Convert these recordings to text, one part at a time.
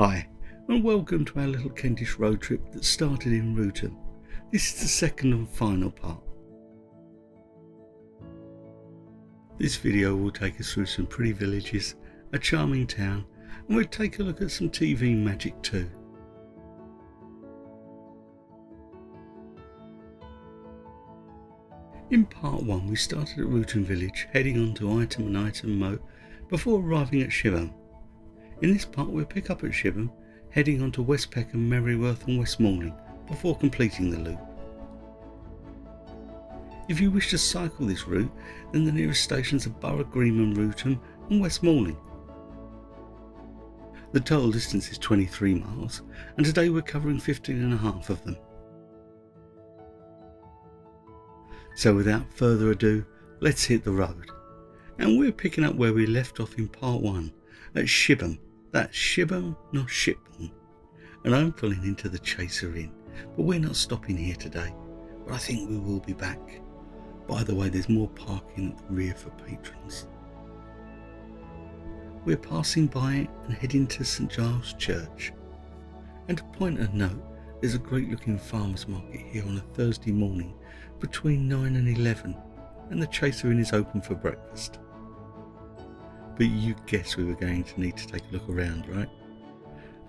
Hi, and welcome to our little Kentish road trip that started in Wrotham. This is the second and final part. This video will take us through some pretty villages, a charming town, and we'll take a look at some TV magic too. In part 1 we started at Wrotham village, heading on to Item and Item Moat before arriving at Shipbourne. In this part we'll pick up at Shipbourne, heading on to West Peckham, Mereworth and Westmoreland before completing the loop. If you wish to cycle this route, then the nearest stations are Borough Greenman, Wrotham and Westmoreland. The total distance is 23 miles, and today we're covering 15.5 of them. So without further ado, let's hit the road. And we're picking up where we left off in part 1, at Shipbourne. That's Shipbourne, not Shipbourne. And I'm pulling into the Chaser Inn, but we're not stopping here today, but I think we will be back. By the way, there's more parking at the rear for patrons. We're passing by it and heading to St Giles Church. And a point of note, there's a great looking farmers market here on a Thursday morning between 9 and 11, and the Chaser Inn is open for breakfast. But you guessed we were going to need to take a look around, right?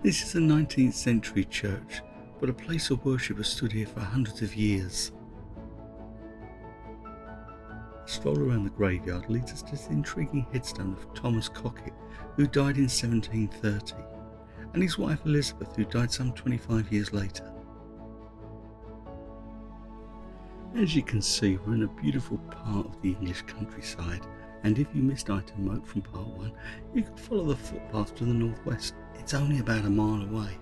This is a 19th century church, but a place of worship has stood here for hundreds of years. A stroll around the graveyard leads us to this intriguing headstone of Thomas Cocket, who died in 1730, and his wife Elizabeth, who died some 25 years later. As you can see, we're in a beautiful part of the English countryside, and if you missed Item Moat from part 1, you can follow the footpath to the northwest. It's only about a mile away.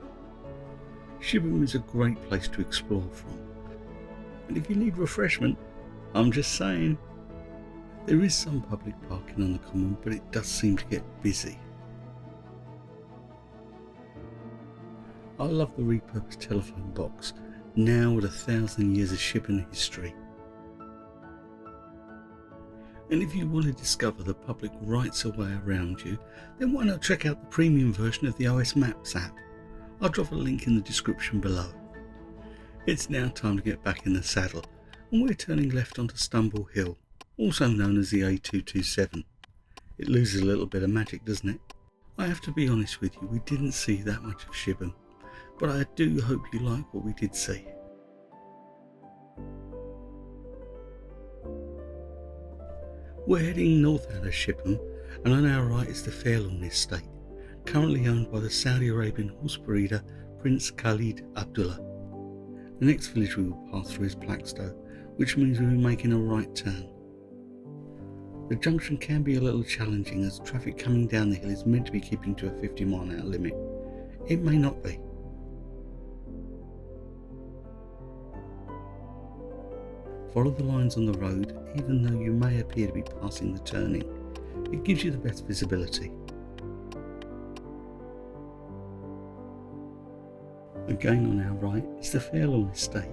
Shipbourne is a great place to explore from, and if you need refreshment, I'm just saying. There is some public parking on the common, but it does seem to get busy. I love the repurposed telephone box, now with 1,000 years of Shipbourne history. And if you want to discover the public rights of way around you, then why not check out the premium version of the OS Maps app? I'll drop a link in the description below. It's now time to get back in the saddle, and we're turning left onto Stumble Hill, also known as the A227. It loses a little bit of magic, doesn't it? I have to be honest with you, we didn't see that much of Shipbourne, but I do hope you like what we did see. We're heading north out of Shipbourne, and on our right is the Fairlawn estate, currently owned by the Saudi Arabian horse breeder Prince Khalid Abdullah. The next village we will pass through is Plaxtol, which means we'll be making a right turn. The junction can be a little challenging as traffic coming down the hill is meant to be keeping to a 50-mile-an-hour limit. It may not be. Follow the lines on the road, even though you may appear to be passing the turning. It gives you the best visibility. Again on our right is the Fairlawn estate.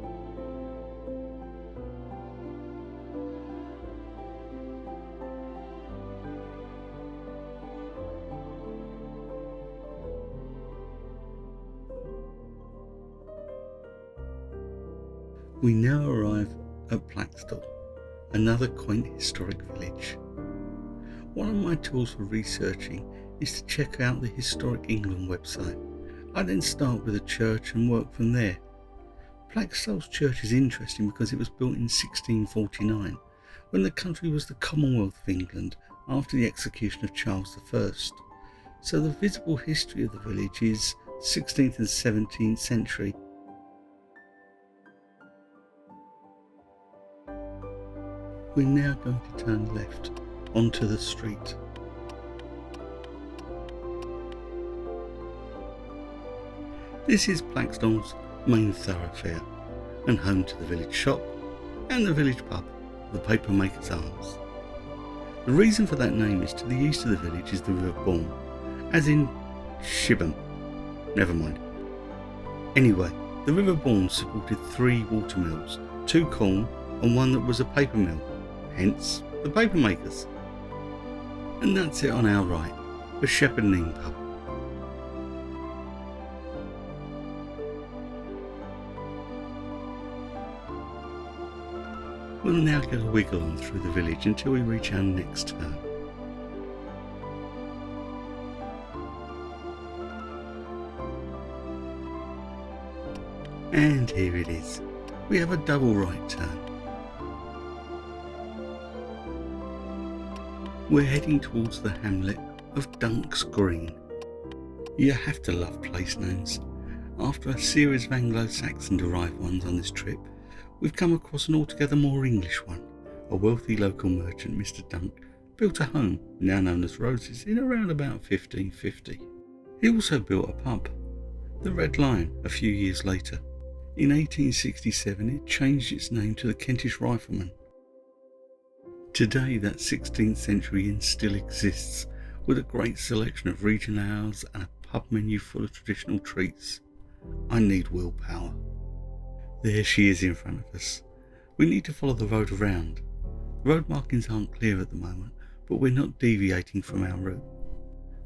We now arrive at Plaxtol, another quaint historic village. One of my tools for researching is to check out the Historic England website. I then start with a church and work from there. Plaxtol's church is interesting because it was built in 1649, when the country was the Commonwealth of England after the execution of Charles I. So the visible history of the village is 16th and 17th century. We're now going to turn left onto the street. This is Plaxtol's main thoroughfare and home to the village shop and the village pub, the Papermaker's Arms. The reason for that name is to the east of the village is the River Bourne, as in Shipbourne. Never mind. Anyway, the River Bourne supported 3 watermills, 2 corn and 1 that was a paper mill. Hence the Papermakers. And that's it on our right, the Shepperton Inn pub. We'll now get a wiggle on through the village until we reach our next turn. And here it is. We have a double right turn. We're heading towards the hamlet of Dunk's Green. You have to love place names. After a series of Anglo-Saxon-derived ones on this trip, we've come across an altogether more English one. A wealthy local merchant, Mr. Dunk, built a home, now known as Rose's, in around about 1550. He also built a pub, the Red Lion, a few years later. In 1867 it changed its name to the Kentish Riflemen. Today that 16th century inn still exists, with a great selection of regional ales and a pub menu full of traditional treats. I need willpower. There she is in front of us. We need to follow the road around. The road markings aren't clear at the moment, but we're not deviating from our route.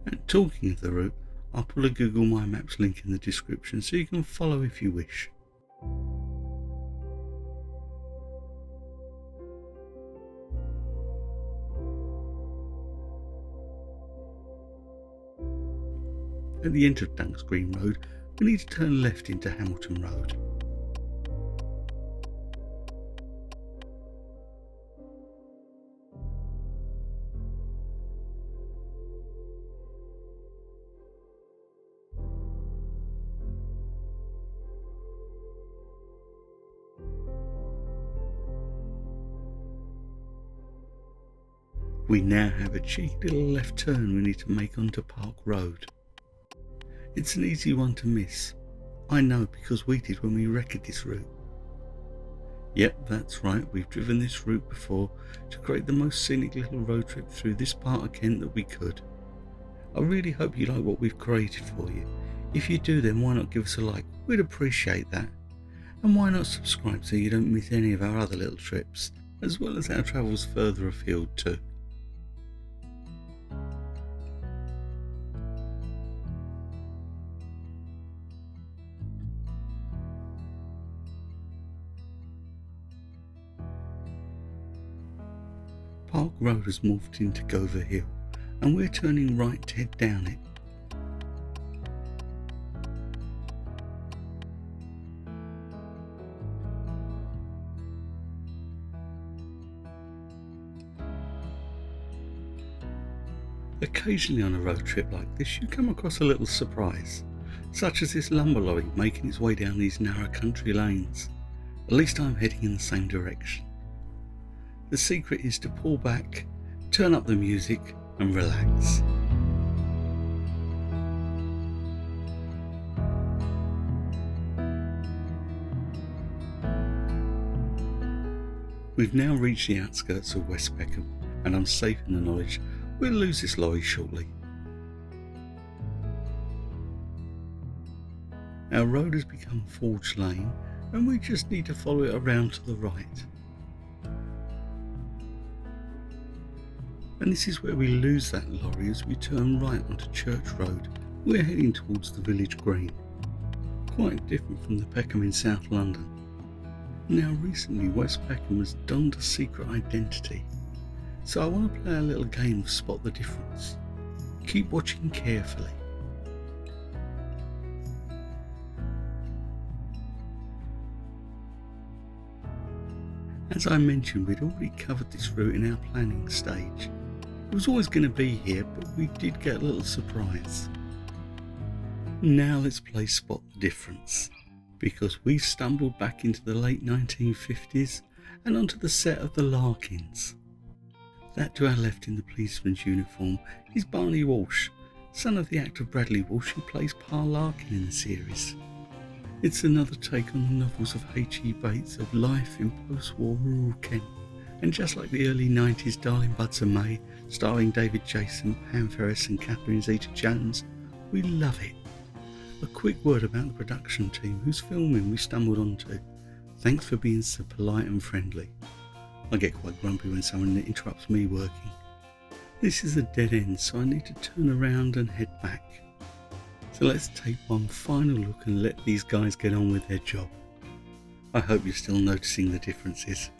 And talking of the route, I'll put a Google My Maps link in the description so you can follow if you wish. At the end of Dunk's Green Road, we need to turn left into Hamilton Road. We now have a cheeky little left turn we need to make onto Park Road. It's an easy one to miss. I know because we did when we wrecked this route. Yep, that's right, we've driven this route before to create the most scenic little road trip through this part of Kent that we could. I really hope you like what we've created for you. If you do, then why not give us a like? We'd appreciate that. And why not subscribe so you don't miss any of our other little trips, as well as our travels further afield too. Park Road has morphed into Gover Hill, and we're turning right to head down it. Occasionally on a road trip like this you come across a little surprise, such as this lumber lorry making its way down these narrow country lanes. At least I'm heading in the same direction. The secret is to pull back, turn up the music and relax. We've now reached the outskirts of West Peckham, and I'm safe in the knowledge we'll lose this lorry shortly. Our road has become Forge Lane, and we just need to follow it around to the right. And this is where we lose that lorry as we turn right onto Church Road. We're heading towards the village green. Quite different from the Peckham in South London. Now recently West Peckham has donned a secret identity, so I want to play a little game of spot the difference. Keep watching carefully. As I mentioned, we'd already covered this route in our planning stage. It was always going to be here, but we did get a little surprise. Now let's play Spot the Difference, because we stumbled back into the late 1950s and onto the set of the Larkins. That to our left in the policeman's uniform is Barney Walsh, son of the actor Bradley Walsh who plays Pa Larkin in the series. It's another take on the novels of H.E. Bates of life in post-war rural Kent. And just like the early 90s Darling Buds of May, starring David Jason, Pam Ferris and Catherine Zeta-Jones, we love it. A quick word about the production team whose filming we stumbled onto. Thanks for being so polite and friendly. I get quite grumpy when someone interrupts me working. This is a dead end, so I need to turn around and head back. So let's take one final look and let these guys get on with their job. I hope you're still noticing the differences.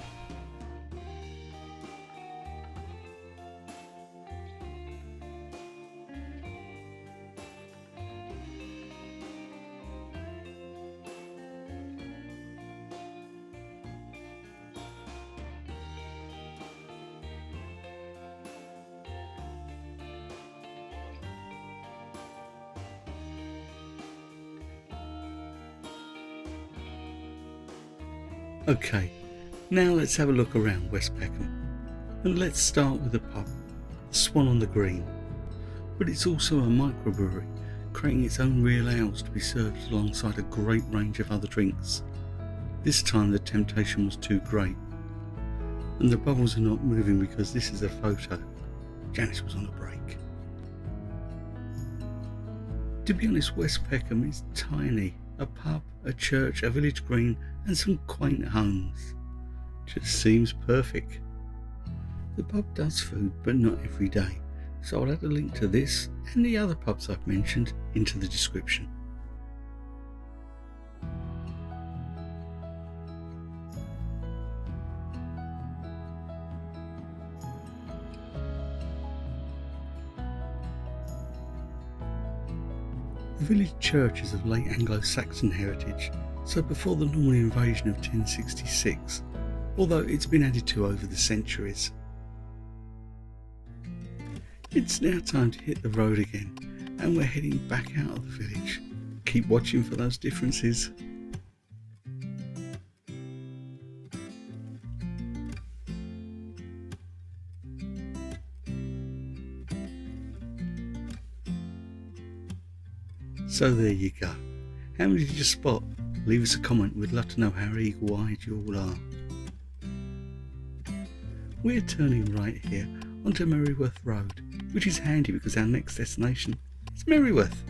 Okay, now let's have a look around West Peckham. And let's start with the pub, the Swan on the Green. But it's also a microbrewery, creating its own real ales to be served alongside a great range of other drinks. This time the temptation was too great. And the bubbles are not moving because this is a photo. Janice was on a break. To be honest, West Peckham is tiny. A pub, a church, a village green and some quaint homes. Just seems perfect. The pub does food, but not every day, so I'll add a link to this and the other pubs I've mentioned into the description. The village church is of late Anglo-Saxon heritage, so before the Norman invasion of 1066, although it's been added to over the centuries. It's now time to hit the road again, and we're heading back out of the village. Keep watching for those differences. So there you go. How many did you spot? Leave us a comment, we'd love to know how eagle-eyed you all are. We're turning right here onto Mereworth Road, which is handy because our next destination is Mereworth.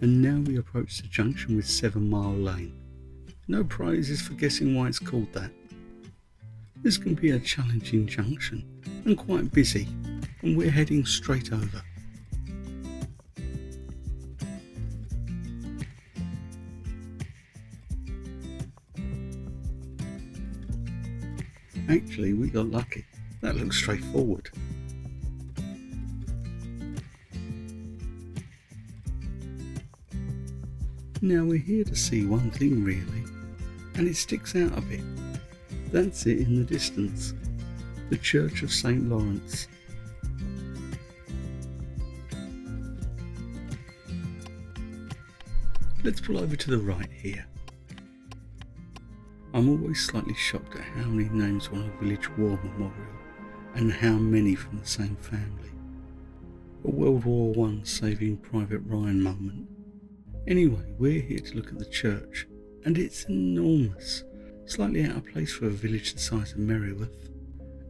And now we approach the junction with 7 Mile Lane. No prizes for guessing why it's called that. This can be a challenging junction and quite busy, and we're heading straight over. Actually, we got lucky. That looks straightforward. Now we're here to see one thing really, and it sticks out a bit. That's it in the distance, the Church of St Lawrence. Let's pull over to the right here. I'm always slightly shocked at how many names on a village war memorial, and how many from the same family. A World War I Saving Private Ryan moment. Anyway, we're here to look at the church, and it's enormous, slightly out of place for a village the size of Mereworth.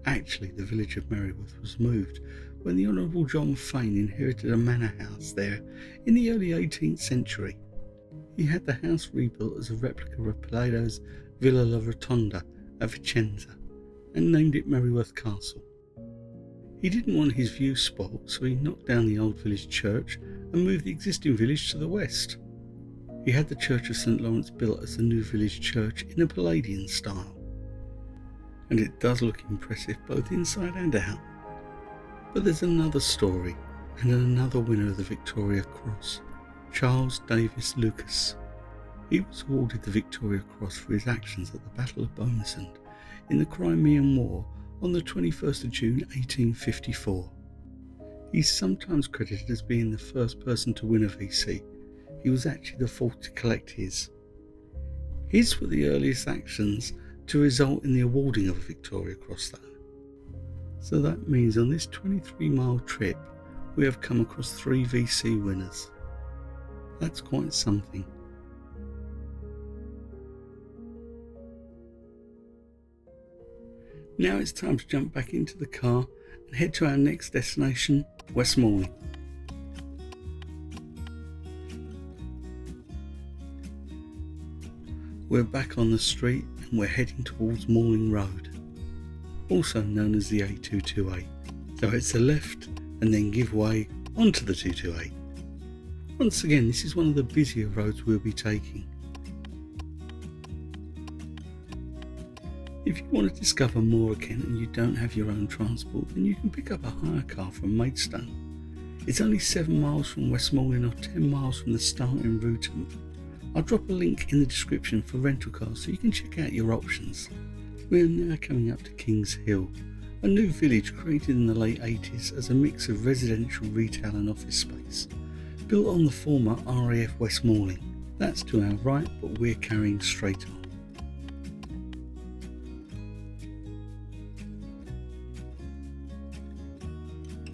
Actually, the village of Mereworth was moved when the Honourable John Fane inherited a manor house there in the early 18th century. He had the house rebuilt as a replica of Plato's Villa La Rotonda at Vicenza, and named it Mereworth Castle. He didn't want his view spoilt, so he knocked down the old village church and moved the existing village to the west. He had the Church of St Lawrence built as the new village church in a Palladian style. And it does look impressive both inside and out. But there's another story, and another winner of the Victoria Cross, Charles Davis Lucas. He was awarded the Victoria Cross for his actions at the Battle of Bommersend in the Crimean War on the 21st of June 1854. He's sometimes credited as being the first person to win a VC. He was actually the fourth to collect his. His were the earliest actions to result in the awarding of a Victoria Cross though. So that means on this 23-mile trip we have come across 3 VC winners. That's quite something. Now it's time to jump back into the car and head to our next destination, West Malling. We're back on the street and we're heading towards Malling Road, also known as the A228. So it's a left and then give way onto the 228. Once again, this is one of the busier roads we'll be taking. If you want to discover more again and you don't have your own transport, then you can pick up a hire car from Maidstone. It's only 7 miles from Westmoreland or 10 miles from the start in Wrotham. I'll drop a link in the description for rental cars so you can check out your options. We are now coming up to Kings Hill, a new village created in the late 80s as a mix of residential, retail and office space, built on the former RAF Westmoreland. That's to our right, but we're carrying straight on.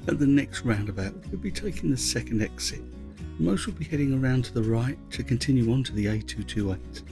At the next roundabout, we'll be taking the second exit. Most will be heading around to the right to continue on to the A228.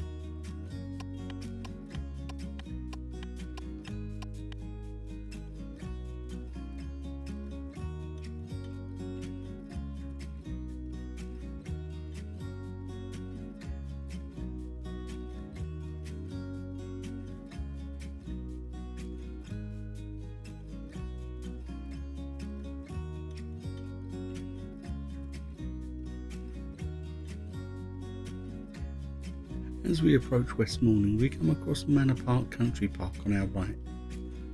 As we approach Westmoreland, we come across Manor Park Country Park on our right,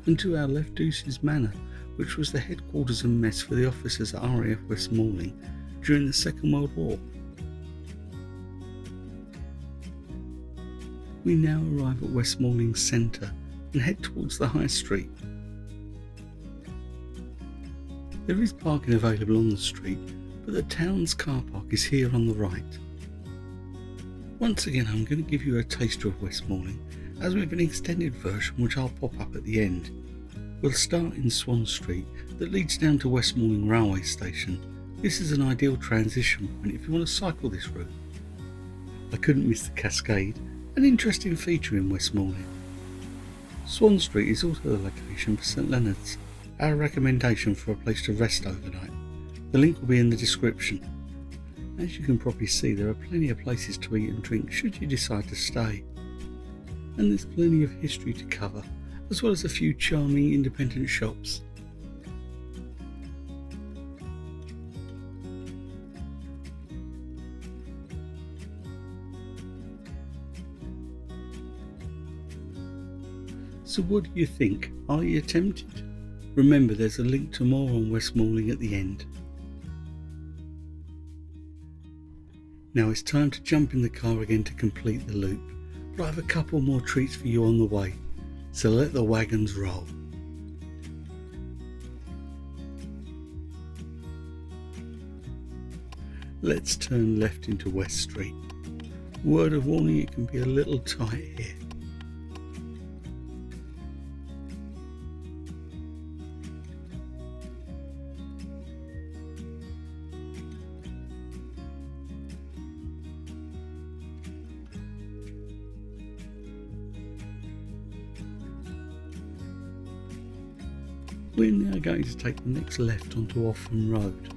and to our left Deuces Manor, which was the headquarters and mess for the officers at RAF Westmoreland during the Second World War. We now arrive at Westmoreland Centre and head towards the High Street. There is parking available on the street, but the town's car park is here on the right. Once again, I'm going to give you a taster of Westmoreland, as with an extended version which I'll pop up at the end. We'll start in Swan Street that leads down to Westmoreland Railway Station. This is an ideal transition point if you want to cycle this route. I couldn't miss the Cascade, an interesting feature in Westmoreland. Swan Street is also the location for St Leonard's, our recommendation for a place to rest overnight. The link will be in the description. As you can probably see, there are plenty of places to eat and drink should you decide to stay. And there's plenty of history to cover, as well as a few charming independent shops. So what do you think? Are you tempted? Remember, there's a link to more on Westmoreland at the end. Now it's time to jump in the car again to complete the loop, but I have a couple more treats for you on the way, so let the wagons roll. Let's turn left into West Street. Word of warning, it can be a little tight here. We're now going to take the next left onto Offham Road.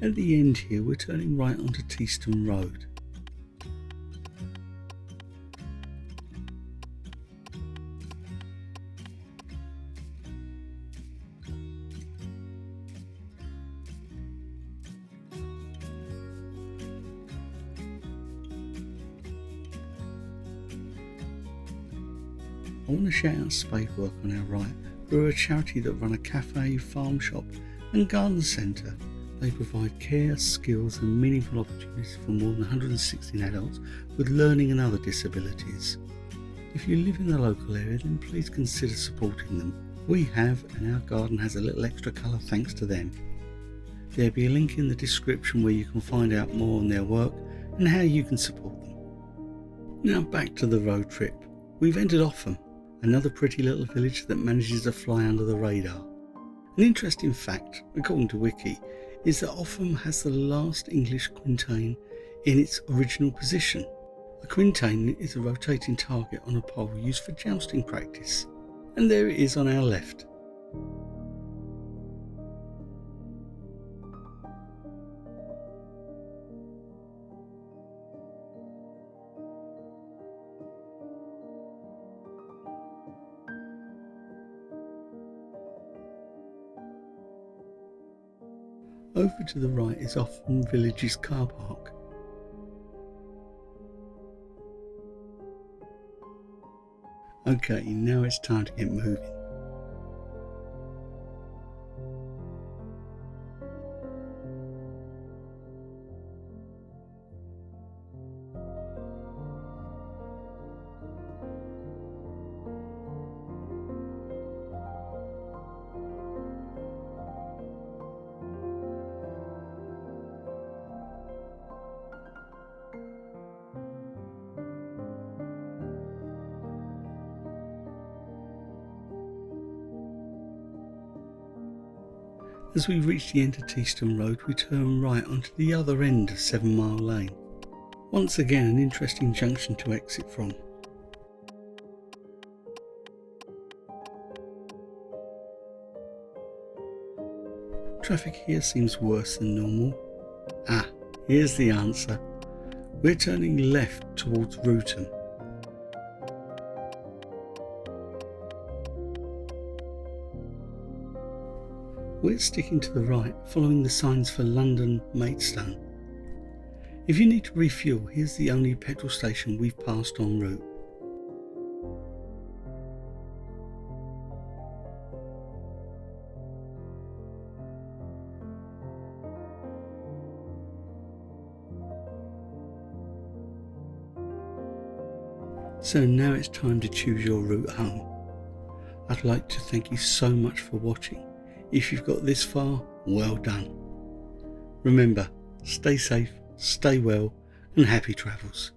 At the end here, we're turning right onto Teeston Road. I want to shout out Spadework on our right, who are a charity that run a cafe, farm shop and garden centre. They provide care, skills and meaningful opportunities for more than 116 adults with learning and other disabilities. If you live in the local area, then please consider supporting them. We have, and our garden has a little extra colour thanks to them. There'll be a link in the description where you can find out more on their work and how you can support them. Now back to the road trip. We've entered Offham, another pretty little village that manages to fly under the radar. An interesting fact, according to Wiki, is that Offham has the last English quintain in its original position. A quintain is a rotating target on a pole used for jousting practice, and there it is on our left. Over to the right is Offham Village's car park. Okay, now it's time to get moving. As we reach the end of Teeston Road, we turn right onto the other end of 7 Mile Lane. Once again, an interesting junction to exit from. Traffic here seems worse than normal. Here's the answer. We're turning left towards Wrotham. We're sticking to the right, following the signs for London Maidstone. If you need to refuel, here's the only petrol station we've passed en route. So now it's time to choose your route home. I'd like to thank you so much for watching. If you've got this far, well done. Remember, stay safe, stay well, and happy travels.